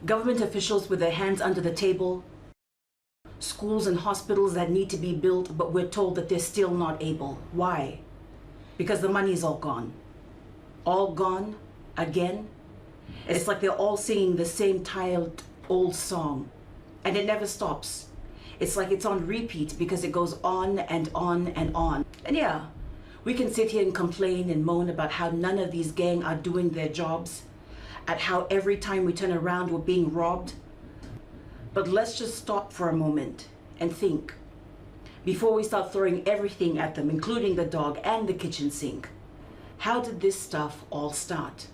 Government officials with their hands under the table, schools and hospitals that need to be built, but we're told that they're still not able. Why? Because the money is all gone. All gone again. It's like they're all singing the same tired old song, and it never stops. It's like it's on repeat because it goes on and on and on. And yeah, we can sit here and complain and moan about how none of these gang are doing their jobs, at how every time we turn around we're being robbed. But let's just stop for a moment and think before we start throwing everything at them, including the dog and the kitchen sink. How did this stuff all start?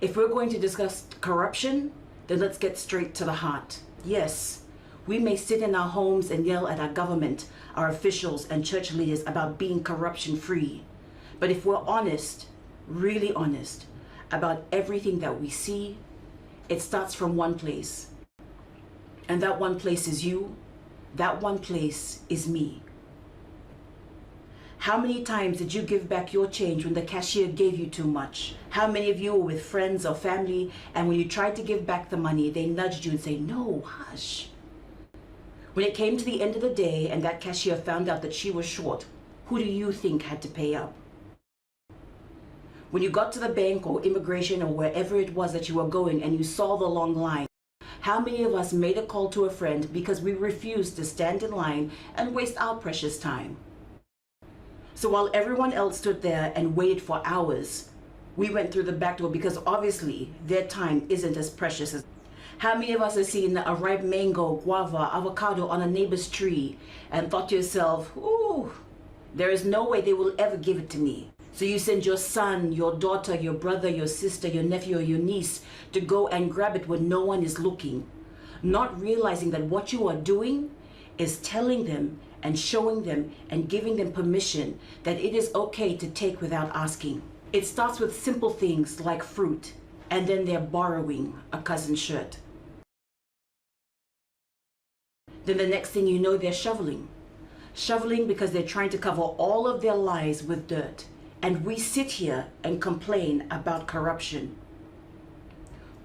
If we're going to discuss corruption, then let's get straight to the heart. Yes, we may sit in our homes and yell at our government, our officials and church leaders about being corruption free. But if we're honest, really honest, about everything that we see, it starts from one place. And that one place is you. That one place is me. How many times did you give back your change when the cashier gave you too much? How many of you were with friends or family, and when you tried to give back the money, they nudged you and say, "No, hush." When it came to the end of the day and that cashier found out that she was short, who do you think had to pay up? When you got to the bank or immigration or wherever it was that you were going and you saw the long line, how many of us made a call to a friend because we refused to stand in line and waste our precious time? So while everyone else stood there and waited for hours, we went through the back door because obviously their time isn't as precious as. How many of us have seen a ripe mango, guava, avocado on a neighbor's tree and thought to yourself, "Ooh, there is no way they will ever give it to me." So you send your son, your daughter, your brother, your sister, your nephew, or your niece to go and grab it when no one is looking, not realizing that what you are doing is telling them and showing them and giving them permission that it is okay to take without asking. It starts with simple things like fruit, and then they're borrowing a cousin's shirt. Then the next thing you know, they're shoveling. Shoveling because they're trying to cover all of their lives with dirt. And we sit here and complain about corruption.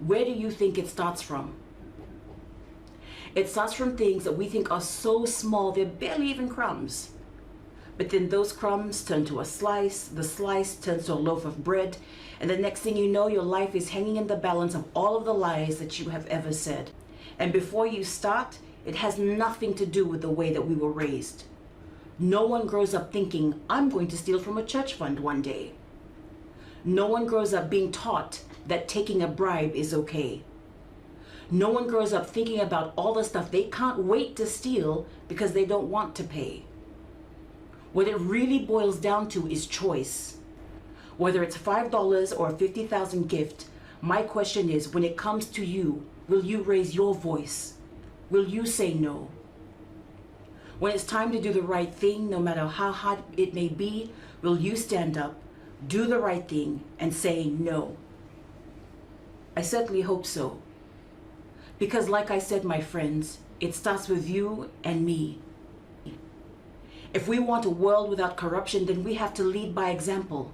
Where do you think it starts from? It starts from things that we think are so small, they're barely even crumbs. But then those crumbs turn to a slice, the slice turns to a loaf of bread, and the next thing you know, your life is hanging in the balance of all of the lies that you have ever said. And before you start, it has nothing to do with the way that we were raised. No one grows up thinking, "I'm going to steal from a church fund one day." No one grows up being taught that taking a bribe is okay. No one grows up thinking about all the stuff they can't wait to steal because they don't want to pay. What it really boils down to is choice. Whether it's $5 or a $50,000 gift, my question is, when it comes to you, will you raise your voice? Will you say no? When it's time to do the right thing, no matter how hard it may be, will you stand up, do the right thing, and say no? I certainly hope so. Because like I said, my friends, it starts with you and me. If we want a world without corruption, then we have to lead by example.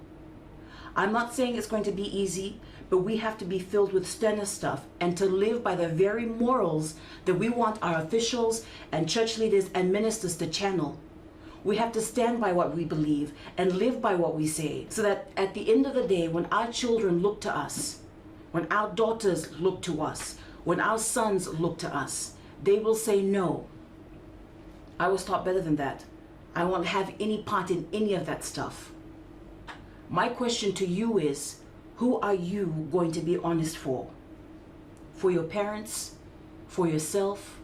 I'm not saying it's going to be easy, but we have to be filled with sterner stuff and to live by the very morals that we want our officials and church leaders and ministers to channel. We have to stand by what we believe and live by what we say, so that at the end of the day, when our children look to us, when our daughters look to us, when our sons look to us, they will say no. I was taught better than that. I won't have any part in any of that stuff. My question to you is, who are you going to be honest for? For your parents? For yourself?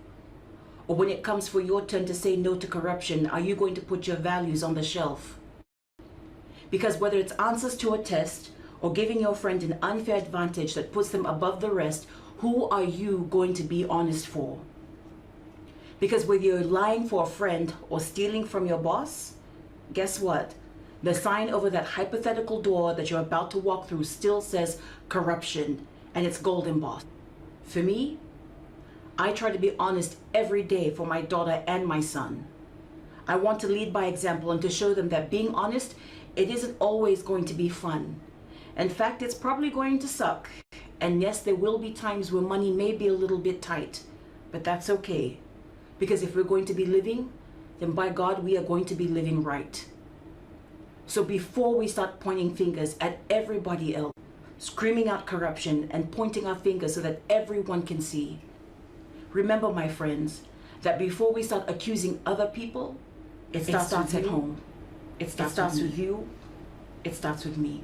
Or when it comes for your turn to say no to corruption, are you going to put your values on the shelf? Because whether it's answers to a test or giving your friend an unfair advantage that puts them above the rest, who are you going to be honest for? Because whether you're lying for a friend or stealing from your boss, guess what? The sign over that hypothetical door that you're about to walk through still says corruption, and it's gold embossed. For me, I try to be honest every day for my daughter and my son. I want to lead by example and to show them that being honest, it isn't always going to be fun. In fact, it's probably going to suck, And yes, there will be times where money may be a little bit tight, but that's okay. Because if we're going to be living, then by God, we are going to be living right. So before we start pointing fingers at everybody else, screaming out corruption and pointing our fingers so that everyone can see, remember, my friends, that before we start accusing other people, it starts at home. It starts with you. It starts with me.